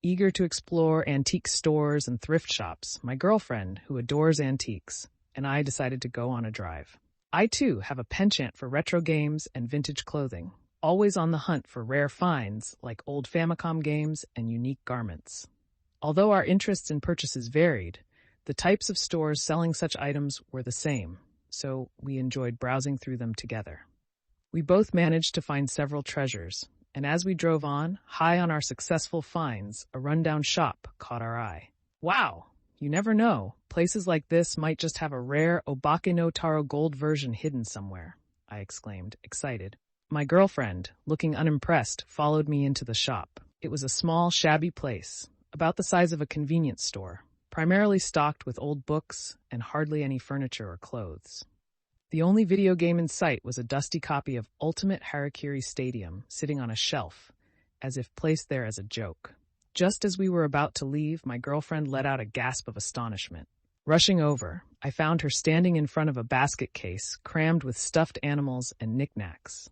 Eager to explore antique stores and thrift shops, my girlfriend, who adores antiques, and I decided to go on a drive. I, too, have a penchant for retro games and vintage clothing, always on the hunt for rare finds like old Famicom games and unique garments. Although our interests in purchases varied, the types of stores selling such items were the same, so we enjoyed browsing through them together. We both managed to find several treasures, and as we drove on, high on our successful finds, a rundown shop caught our eye. Wow! You never know. Places like this might just have a rare Obake no Taro gold version hidden somewhere, I exclaimed, excited. My girlfriend, looking unimpressed, followed me into the shop. It was a small, shabby place, about the size of a convenience store, primarily stocked with old books and hardly any furniture or clothes. The only video game in sight was a dusty copy of Ultimate Harakiri Stadium sitting on a shelf, as if placed there as a joke. Just as we were about to leave, my girlfriend let out a gasp of astonishment. Rushing over, I found her standing in front of a basket case crammed with stuffed animals and knickknacks.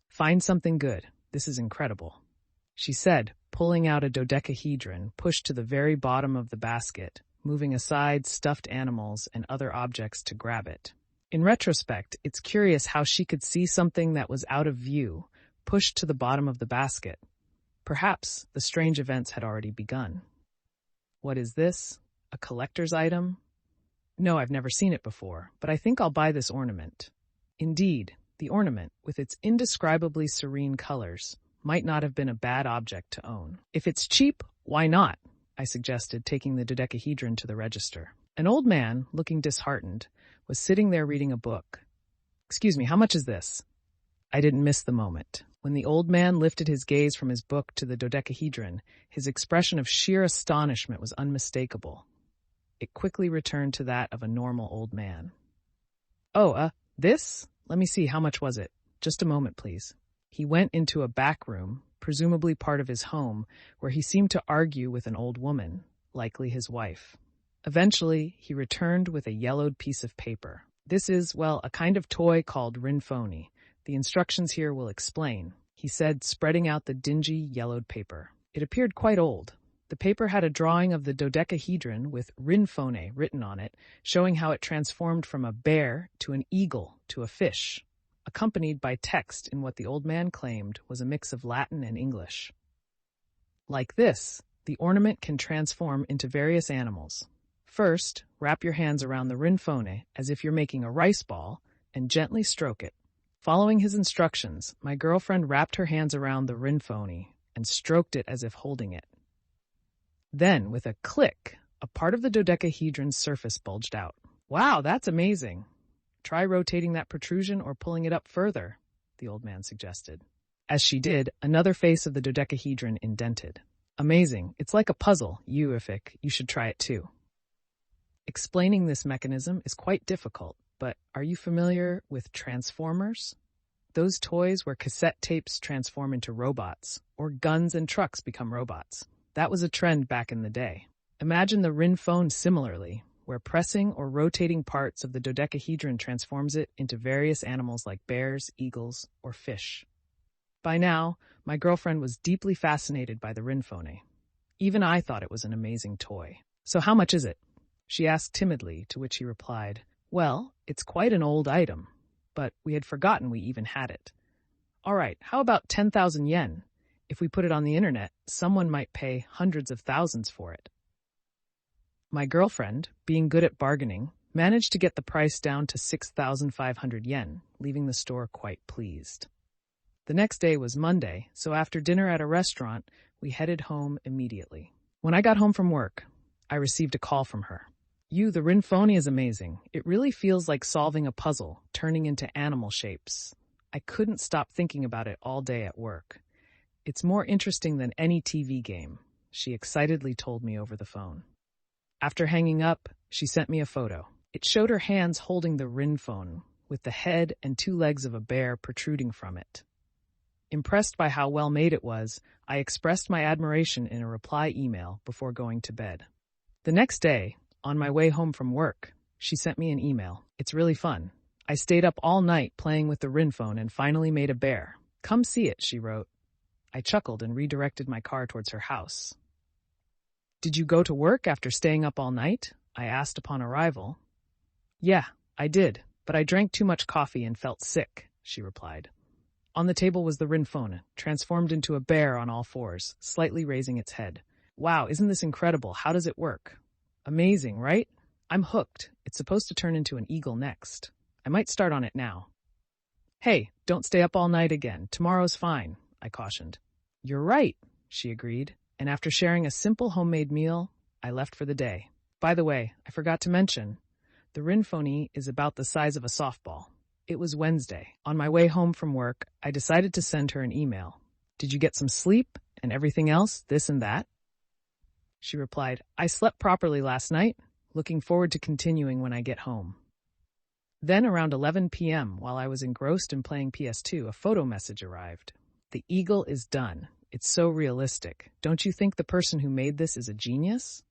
"Find something good. This is incredible," she said, pulling out a dodecahedron pushed to the very bottom of the basket, moving aside stuffed animals and other objects to grab it. In retrospect, it's curious how she could see something that was out of view, pushed to the bottom of the basket. Perhaps the strange events had already begun. What is this? A collector's item? No, I've never seen it before, but I think I'll buy this ornament. Indeed, the ornament, with its indescribably serene colors, might not have been a bad object to own. If it's cheap, why not? I suggested, taking the dodecahedron to the register. An old man, looking disheartened, was sitting there reading a book. "Excuse me, how much is this?" I didn't miss the moment. When the old man lifted his gaze from his book to the dodecahedron, his expression of sheer astonishment was unmistakable. It quickly returned to that of a normal old man. "Oh, this? Let me see, how much was it? Just a moment, please." He went into a back room, presumably part of his home, where he seemed to argue with an old woman, likely his wife. Eventually, he returned with a yellowed piece of paper. "This is, well, a kind of toy called RINFONE. The instructions here will explain," he said, spreading out the dingy, yellowed paper. It appeared quite old. The paper had a drawing of the dodecahedron with RINFONE written on it, showing how it transformed from a bear to an eagle to a fish, accompanied by text in what the old man claimed was a mix of Latin and English. Like this, the ornament can transform into various animals. First, wrap your hands around the RINFONE as if you're making a rice ball and gently stroke it. Following his instructions, my girlfriend wrapped her hands around the RINFONE and stroked it as if holding it. Then, with a click, a part of the dodecahedron's surface bulged out. "Wow, that's amazing. Try rotating that protrusion or pulling it up further," the old man suggested. As she did, another face of the dodecahedron indented. "Amazing. It's like a puzzle. You should try it too." Explaining this mechanism is quite difficult, but are you familiar with Transformers? Those toys where cassette tapes transform into robots, or guns and trucks become robots. That was a trend back in the day. Imagine the RINFONE similarly, where pressing or rotating parts of the dodecahedron transforms it into various animals like bears, eagles, or fish. By now, my girlfriend was deeply fascinated by the RINFONE. Even I thought it was an amazing toy. "So how much is it?" she asked timidly, to which he replied, "Well, it's quite an old item, but we had forgotten we even had it." "All right, how about 10,000 yen? If we put it on the internet, someone might pay hundreds of thousands for it." My girlfriend, being good at bargaining, managed to get the price down to 6,500 yen, leaving the store quite pleased. The next day was Monday, so after dinner at a restaurant, we headed home immediately. When I got home from work, I received a call from her. The RINFONE is amazing. It really feels like solving a puzzle, turning into animal shapes. I couldn't stop thinking about it all day at work. It's more interesting than any TV game," she excitedly told me over the phone. After hanging up, she sent me a photo. It showed her hands holding the RINFONE, with the head and two legs of a bear protruding from it. Impressed by how well made it was, I expressed my admiration in a reply email before going to bed. The next day, on my way home from work, she sent me an email. "It's really fun. I stayed up all night playing with the RINFONE and finally made a bear. Come see it," she wrote. I chuckled and redirected my car towards her house. Did you go to work after staying up all night? I asked upon arrival. Yeah, I did, but I drank too much coffee and felt sick, she replied. On the table was the RINFONE, transformed into a bear on all fours, slightly raising its head. Wow, isn't this incredible? How does it work? Amazing, right? I'm hooked. It's supposed to turn into an eagle next. I might start on it now. Hey, don't stay up all night again. Tomorrow's fine, I cautioned. You're right, she agreed, and after sharing a simple homemade meal, I left for the day. By the way, I forgot to mention, the RINFONE is about the size of a softball. It was Wednesday. On my way home from work, I decided to send her an email. Did you get some sleep and everything else, this and that? She replied, I slept properly last night. Looking forward to continuing when I get home. Then around 11 p.m., while I was engrossed in playing PS2, a photo message arrived. The eagle is done. It's so realistic. Don't you think the person who made this is a genius?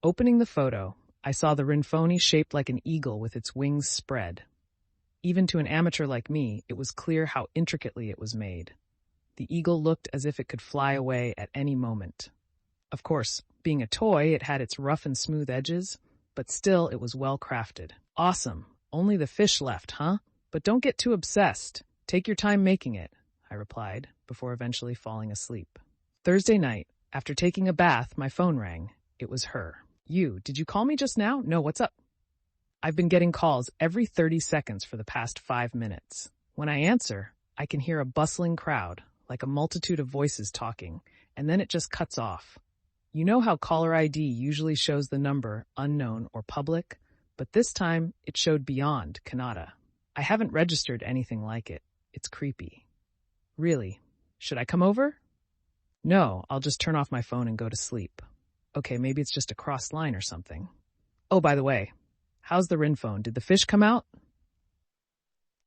Opening the photo, I saw the RINFONE shaped like an eagle with its wings spread. Even to an amateur like me, it was clear how intricately it was made. The eagle looked as if it could fly away at any moment. Of course, being a toy, it had its rough and smooth edges, but still it was well crafted. Awesome. Only the fish left, huh? But don't get too obsessed. Take your time making it, I replied, before eventually falling asleep. Thursday night, after taking a bath, my phone rang. It was her. Did you call me just now? No, what's up? I've been getting calls every 30 seconds for the past 5 minutes. When I answer, I can hear a bustling crowd, like a multitude of voices talking, and then it just cuts off. You know how caller ID usually shows the number unknown or public? But this time, it showed beyond Kannada. I haven't registered anything like it. It's creepy. Really? Should I come over? No, I'll just turn off my phone and go to sleep. Okay, maybe it's just a crossed line or something. Oh, by the way, how's the RINFONE? Did the fish come out?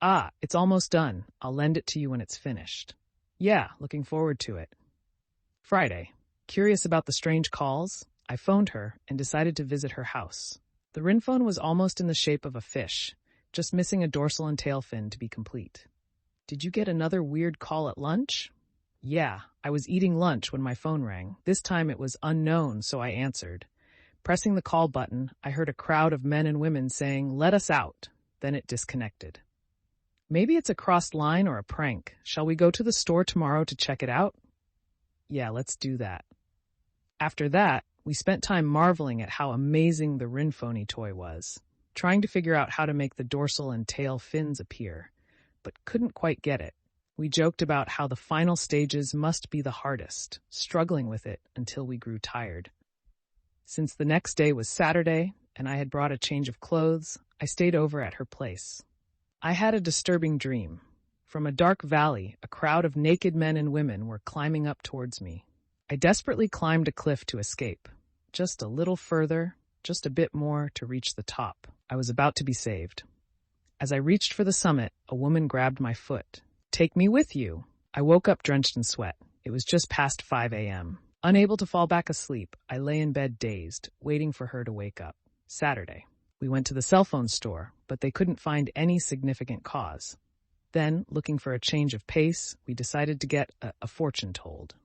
Ah, it's almost done. I'll lend it to you when it's finished. Yeah, looking forward to it. Friday. Curious about the strange calls, I phoned her and decided to visit her house. The RINFONE was almost in the shape of a fish, just missing a dorsal and tail fin to be complete. Did you get another weird call at lunch? Yeah, I was eating lunch when my phone rang. This time it was unknown, so I answered. Pressing the call button, I heard a crowd of men and women saying, "Let us out." Then it disconnected. Maybe it's a crossed line or a prank. Shall we go to the store tomorrow to check it out? Yeah, let's do that. After that, we spent time marveling at how amazing the RINFONE toy was, trying to figure out how to make the dorsal and tail fins appear, but couldn't quite get it. We joked about how the final stages must be the hardest, struggling with it until we grew tired. Since the next day was Saturday, and I had brought a change of clothes, I stayed over at her place. I had a disturbing dream. From a dark valley, a crowd of naked men and women were climbing up towards me. I desperately climbed a cliff to escape. Just a little further, just a bit more to reach the top. I was about to be saved. As I reached for the summit, a woman grabbed my foot. "Take me with you." I woke up drenched in sweat. It was just past 5 a.m. Unable to fall back asleep, I lay in bed dazed, waiting for her to wake up. Saturday. We went to the cell phone store, but they couldn't find any significant cause. Then, looking for a change of pace, we decided to get a fortune told.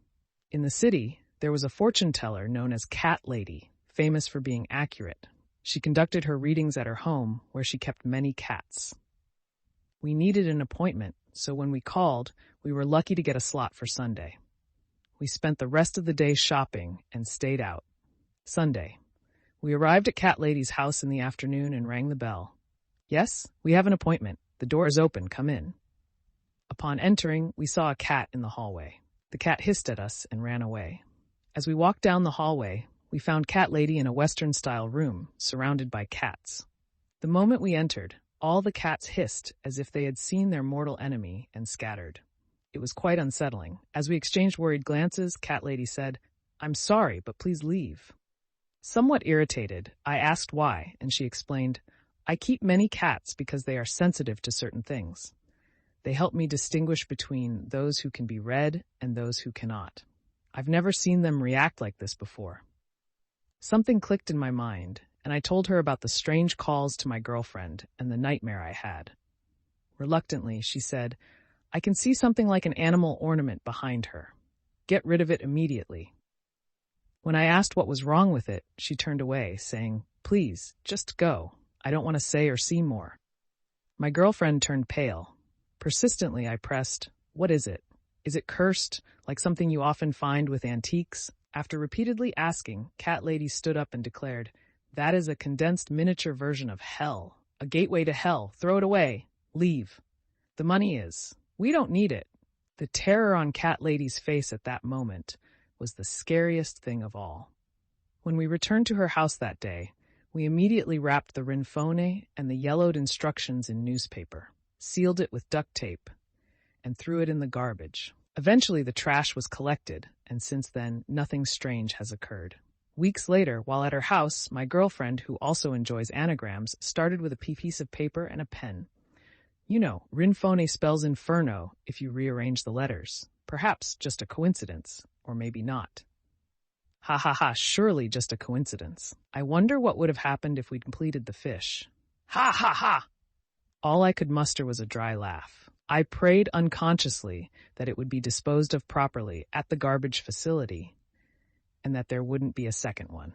In the city, there was a fortune teller known as Cat Lady, famous for being accurate. She conducted her readings at her home, where she kept many cats. We needed an appointment, so when we called, we were lucky to get a slot for Sunday. We spent the rest of the day shopping and stayed out. Sunday. We arrived at Cat Lady's house in the afternoon and rang the bell. "Yes, we have an appointment. The door is open. Come in." Upon entering, we saw a cat in the hallway. The cat hissed at us and ran away. As we walked down the hallway, we found Cat Lady in a Western-style room, surrounded by cats. The moment we entered, all the cats hissed as if they had seen their mortal enemy and scattered. It was quite unsettling. As we exchanged worried glances, Cat Lady said, "I'm sorry, but please leave." Somewhat irritated, I asked why, and she explained, "I keep many cats because they are sensitive to certain things. They help me distinguish between those who can be read and those who cannot. I've never seen them react like this before." Something clicked in my mind, and I told her about the strange calls to my girlfriend and the nightmare I had. Reluctantly, she said, "I can see something like an animal ornament behind her. Get rid of it immediately." When I asked what was wrong with it, she turned away, saying, "Please, just go. I don't want to say or see more." My girlfriend turned pale. Persistently, I pressed, "What is it? Is it cursed, like something you often find with antiques?" After repeatedly asking, Cat Lady stood up and declared, "That is a condensed miniature version of hell. A gateway to hell. Throw it away. Leave. The money is. We don't need it." The terror on Cat Lady's face at that moment was the scariest thing of all. When we returned to her house that day, we immediately wrapped the RINFONE and the yellowed instructions in newspaper, sealed it with duct tape, and threw it in the garbage. Eventually, the trash was collected, and since then, nothing strange has occurred. Weeks later, while at her house, my girlfriend, who also enjoys anagrams, started with a piece of paper and a pen. You know, RINFONE spells inferno if you rearrange the letters. Perhaps just a coincidence, or maybe not. Ha ha ha, surely just a coincidence. I wonder what would have happened if we'd completed the fish. Ha ha ha! All I could muster was a dry laugh. I prayed unconsciously that it would be disposed of properly at the garbage facility, and that there wouldn't be a second one.